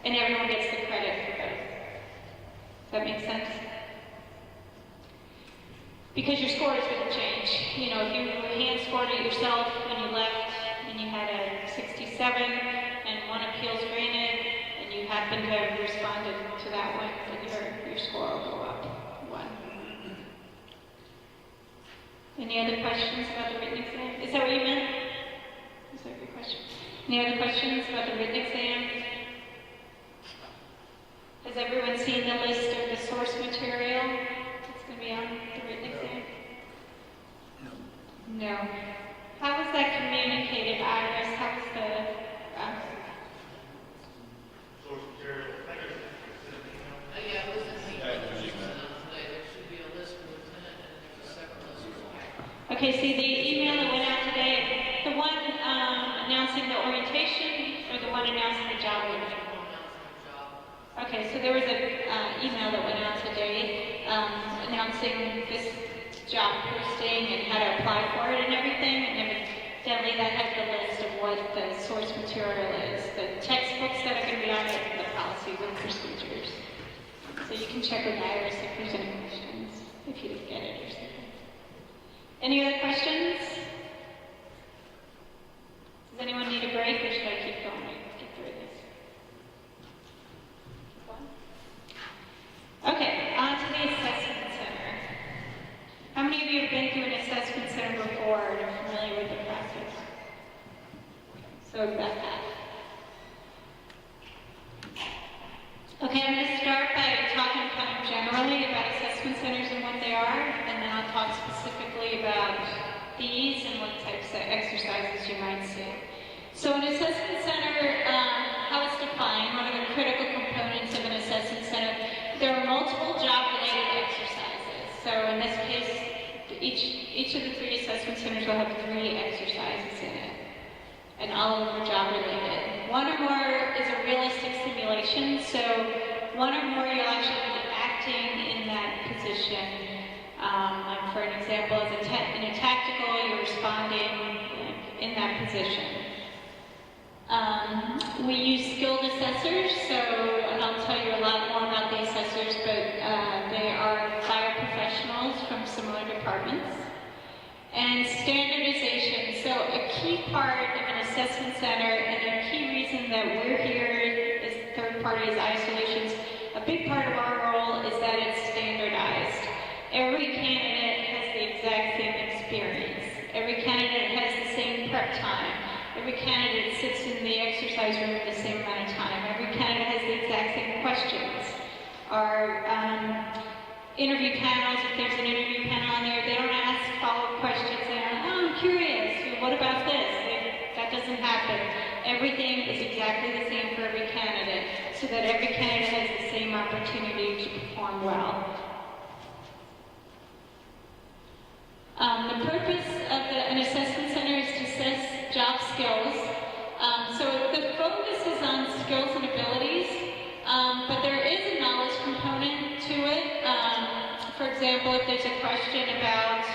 and everyone gets the credit for both. Does that make sense? Because your scores wouldn't change. You know, if you hand scored it yourself when you left and you had a 67 and 1 appeals granted, and you happen to have responded to that one, then your score will go up 1. Any other questions about the written exam? Is that what you meant? Is that your question? Any other questions about the written exam? Has everyone seen the list of the source material that's going to be on the written exam? No. How was that communicated, Iris? How was the source material? Yeah, it was in the email. There should be a list for lieutenant and there's a separate list for all. Okay, see the email that went out today, the one announcing the orientation or the one announcing the job order? Okay, so there was an email that went out today announcing this job posting and how to apply for it and everything, and evidently that had the list of what the source material is, the textbooks that are going to be on it, and the policies and procedures. So you can check with Iris if there's any questions, if you didn't get it or something. Any other questions? Does anyone need a break, or should I keep going? Get through this. Okay, on to the assessment center. How many of you have been through an assessment center before and are familiar with the process? So about that. Okay, I'm going to start by talking kind of generally about assessment centers and what they are, and then I'll talk specifically about these and what types of exercises you might see. So an assessment center, how it's defined, what are the critical components of an assessment center? There are multiple job-related exercises. So in this case, each of the 3 assessment centers will have 3 exercises in it, and all of them are job-related. 1 or more is a realistic simulation, so 1 or more you'll actually be acting in that position. Like for an example, in a tactical, you're responding in that position. We use skilled assessors, and I'll tell you a lot more about the assessors, but they are fire professionals from similar departments. And standardization, so a key part of an assessment center, and a key reason that we're here as third parties isolations, a big part of our role is that it's standardized. Every candidate has the exact same experience. Every candidate has the same prep time. Every candidate sits in the exercise room the same amount of time. Every candidate has the exact same questions. Our interview panels, if there's an interview panel on there, they don't ask follow-up questions. They don't, I'm curious, what about this? That doesn't happen. Everything is exactly the same for every candidate, so that every candidate has the same opportunity to perform well. The purpose of an assessment center is to assess job skills. So the focus is on skills and abilities, but there is a knowledge component to it. For example, if there's a question about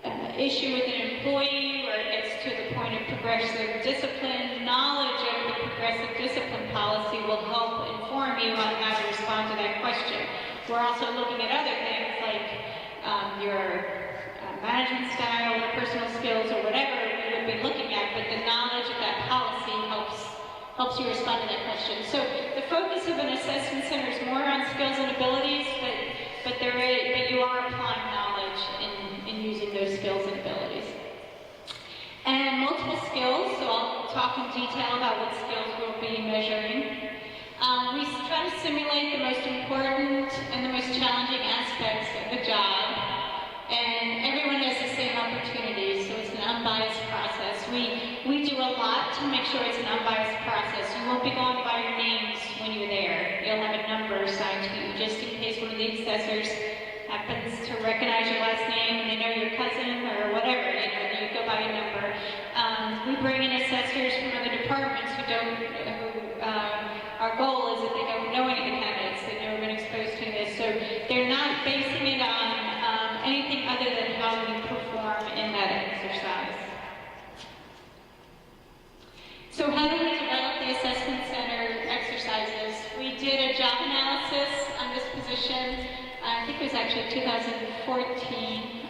an issue with an employee where it gets to the point of progressive discipline, knowledge of the progressive discipline policy will help inform you on how to respond to that question. We're also looking at other things like your management style, or personal skills, or whatever we would be looking at, but the knowledge of that policy helps you respond to that question. So the focus of an assessment center is more on skills and abilities, but you are applying knowledge in using those skills and abilities. And multiple skills, so I'll talk in detail about what skills we'll be measuring. We try to simulate the most important and the most challenging aspects of the job, and everyone has the same opportunities, so it's an unbiased process. We do a lot to make sure it's an unbiased process. You won't be going by your names when you're there. You'll have a number assigned to you, just in case one of the assessors happens to recognize your last name and they know your cousin or whatever, you go by a number. We bring in assessors from other departments who our goal is that they don't know any of the candidates, they've never been exposed to this, so they're not basing it on anything other than how you perform in that exercise. So how do we actually 2014.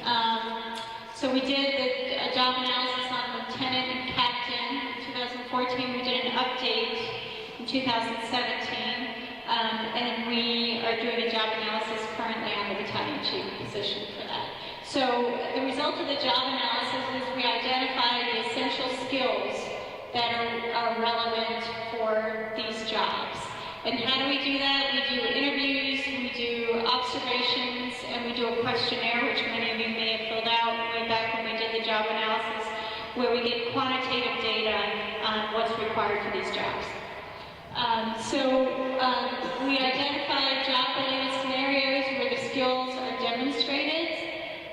So we did a job analysis on lieutenant and captain. In 2014, we did an update in 2017. And we are doing a job analysis currently on the battalion chief position for that. So the result of the job analysis is we identify the essential skills that are relevant for these jobs. And how do we do that? We do interviews, we do observations, and we do a questionnaire, which many of you may have filled out way back when we did the job analysis, where we get quantitative data on what's required for these jobs. We identify job-related scenarios where the skills are demonstrated,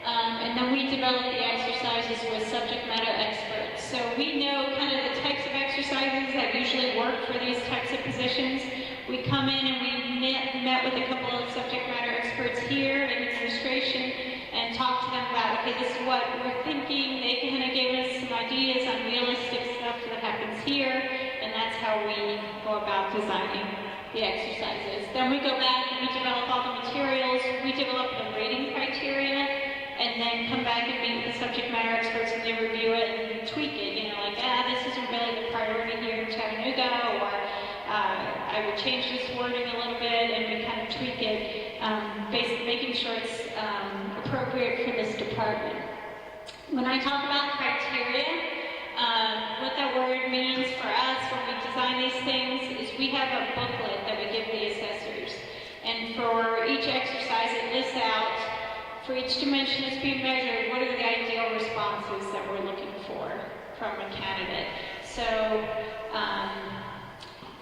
and then we develop the exercises with subject matter experts. So we know kind of the types of exercises that usually work for these types of positions. We come in and we met with a couple of subject matter experts here in administration and talked to them about, okay, this is what we're thinking. They kind of gave us some ideas on realistic stuff that happens here, and that's how we go about designing the exercises. Then we go back and we develop all the materials, we develop the rating criteria, and then come back and meet with the subject matter experts and they review it and tweak it, you know, like, this isn't really the priority here in Chattanooga, or I would change this wording a little bit, and we kind of tweak it, basically making sure it's appropriate for this department. When I talk about criteria, what that word means for us when we design these things is we have a booklet that we give the assessors. And for each exercise, it lists out, for each dimension that's being measured, what are the ideal responses that we're looking for from a candidate. So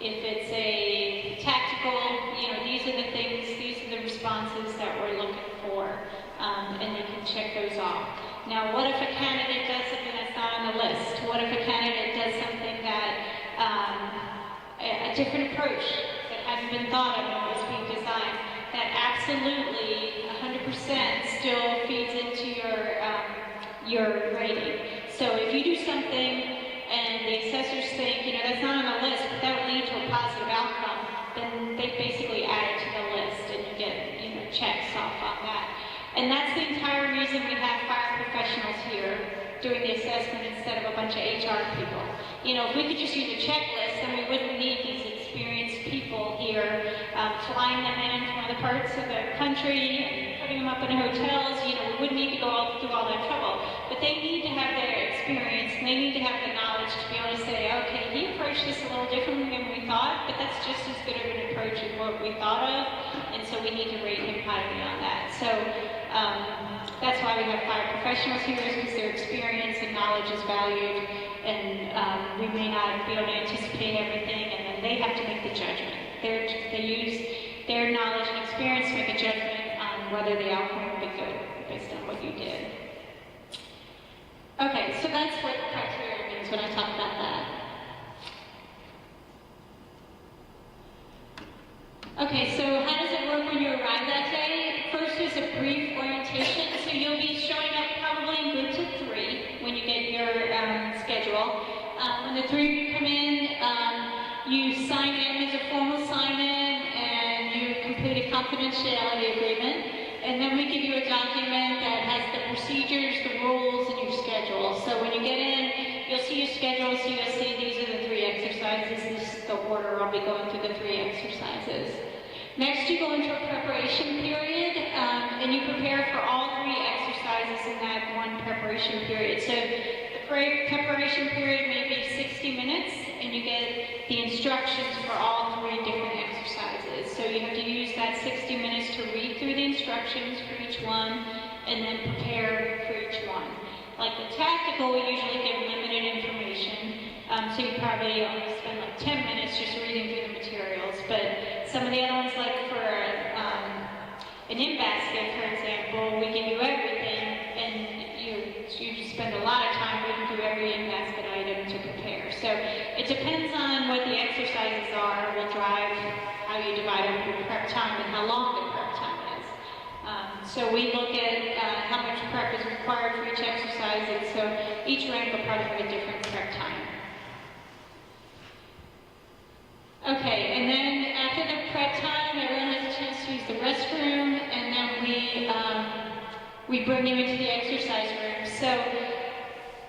if it's a tactical, you know, these are the things, these are the responses that we're looking for, and they can check those off. Now, what if a candidate does something that's not on the list? What if a candidate does something that, a different approach that hadn't been thought of when it was being designed, that absolutely 100% still feeds into your rating. So if you do something and the assessors think, you know, that's not on the list, but that would lead to a positive outcome, then they basically add it to the list and you get, you know, checks off on that. And that's the entire reason we have fire professionals here doing the assessment instead of a bunch of HR people. You know, if we could just use a checklist, then we wouldn't need these experienced people here flying them in from other parts of the country and putting them up in hotels. You know, we wouldn't need to go through all that trouble. But they need to have their experience, and they need to have the knowledge to be able to say, okay, he approached this a little differently than we thought, but that's just as good of an approach as what we thought of, and so we need to rate him highly on that. So that's why we have fire professionals here, is because their experience and knowledge is valued, and we may not be able to anticipate everything, and then they have to make the judgment. They use their knowledge and experience to make a judgment on whether the outcome will be good based on what you did. Okay, so that's what criteria means when I talk about that. Okay, so how does it work when you arrive that day? First is a brief orientation. So you'll be showing up probably in groups of 3 when you get your schedule. When the 3 of you come in, you sign in as a formal sign-in, and you complete a confidentiality agreement. And then we give you a document that has the procedures, the rules, and your schedule. So when you get in, you'll see your schedule, so you'll see these are the 3 exercises. This is the order I'll be going through the 3 exercises. Next, you go into a preparation period, and you prepare for all 3 exercises in that one preparation period. So the preparation period may be 60 minutes, and you get the instructions for all 3 different exercises. So you have to use that 60 minutes to read through the instructions for each one, and then prepare for each one. Like the tactical, we usually give limited information, so you probably only spend like 10 minutes just reading through the materials. But some of the other ones, like for an in-basket, for example, we give you everything, and you just spend a lot of time reading through every in-basket item to prepare. So it depends on what the exercises are, will drive how you divide up your prep time and how long the prep time is. So we look at how much prep is required for each exercise, and so each rank will probably have a different prep time. Okay, and then after the prep time, everyone has a chance to use the restroom, and then we we bring you into the exercise room. So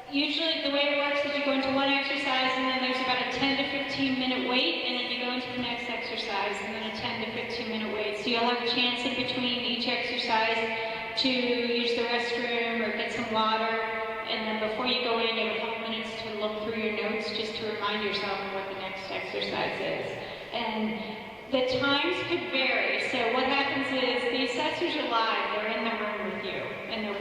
usually the way it works is you go into one exercise and then there's about a 10 to 15 minute wait, and then you go into the next exercise and then a 10 to 15 minute wait. So you'll have a chance in between each exercise to use the restroom or get some water, and then before you go in, you have a couple minutes to look through your notes just to remind yourself of what the next exercise is. And the times could vary. So what happens is the assessors are live, they're in the room with you, and they're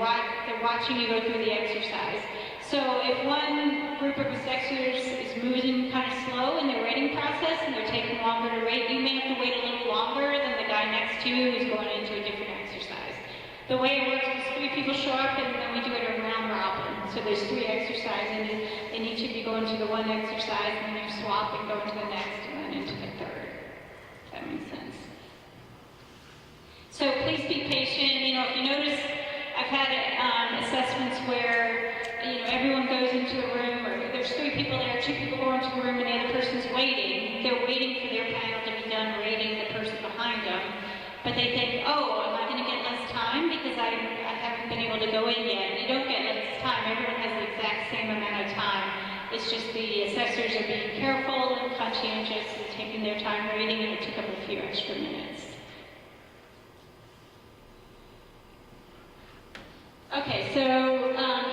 watching you go through the exercise. So if one group of assessors is moving kind of slow in their rating process and they're taking longer to rate, you may have to wait a little longer than the guy next to you who's going into a different exercise. The way it works is 3 people show up and then we do it a round robin. So there's 3 exercises and each of you go into the one exercise and then you swap and go into the next and then into the third. If that makes sense. So please be patient. You know, if you notice, I've had assessments where everyone goes into a room, or there's 3 people there, 2 people go into the room and the other person's waiting. They're waiting for their panel to be done rating the person behind them. But they think, oh, am I going to get less time because I haven't been able to go in yet? And you don't get less time. Everyone has the exact same amount of time. It's just the assessors are being careful and conscientious and taking their time rating, and it took up a few extra minutes. Okay, so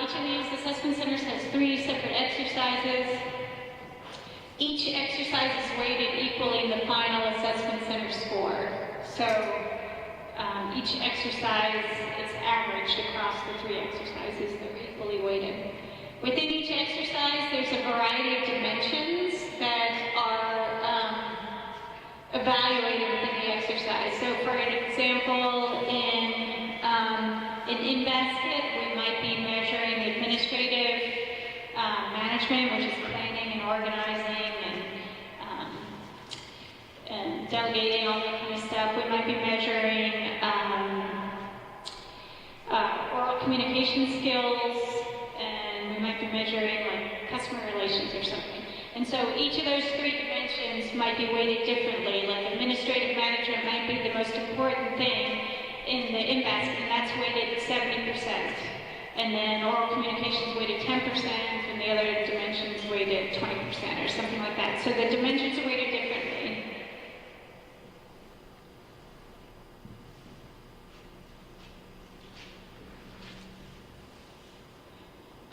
each of these assessment centers has 3 separate exercises. Each exercise is weighted equally in the final assessment center score. So each exercise is averaged across the 3 exercises. They're equally weighted. Within each exercise, there's a variety of dimensions that are evaluated within the exercise. So for an example, in basket, we might be measuring administrative management, which is planning and organizing and delegating, all that kind of stuff. We might be measuring oral communication skills, and we might be measuring like customer relations or something. And so each of those 3 dimensions might be weighted differently. Like administrative management might be the most important thing in the in-basket, and that's weighted 70%. And then oral communication is weighted 10%, and the other dimensions weighted 20% or something like that. So the dimensions are weighted differently.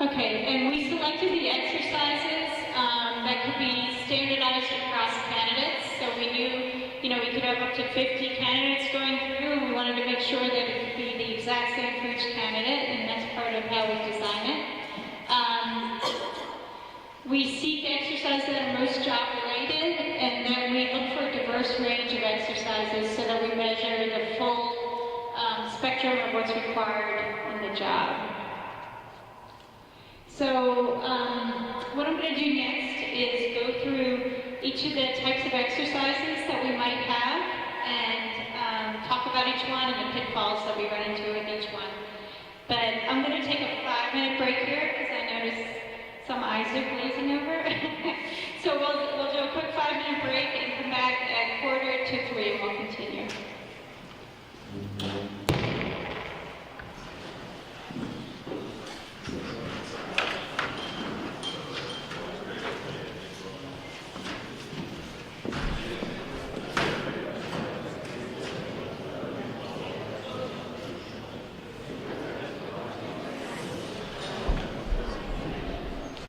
Okay, and we selected the exercises that could be standardized across candidates. So we knew, we could have up to 50 candidates going through, and we wanted to make sure that it would be the exact same for each candidate, and that's part of how we design it. We seek exercises that are most job related, and then we look for a diverse range of exercises so that we measure the full spectrum of what's required in the job. So what I'm going to do next is go through each of the types of exercises that we might have and talk about each one and the pitfalls that we run into with each one. But I'm going to take a 5-minute break here because I notice some eyes are glazing over. So we'll do a quick 5-minute break and come back at 2:45 and we'll continue.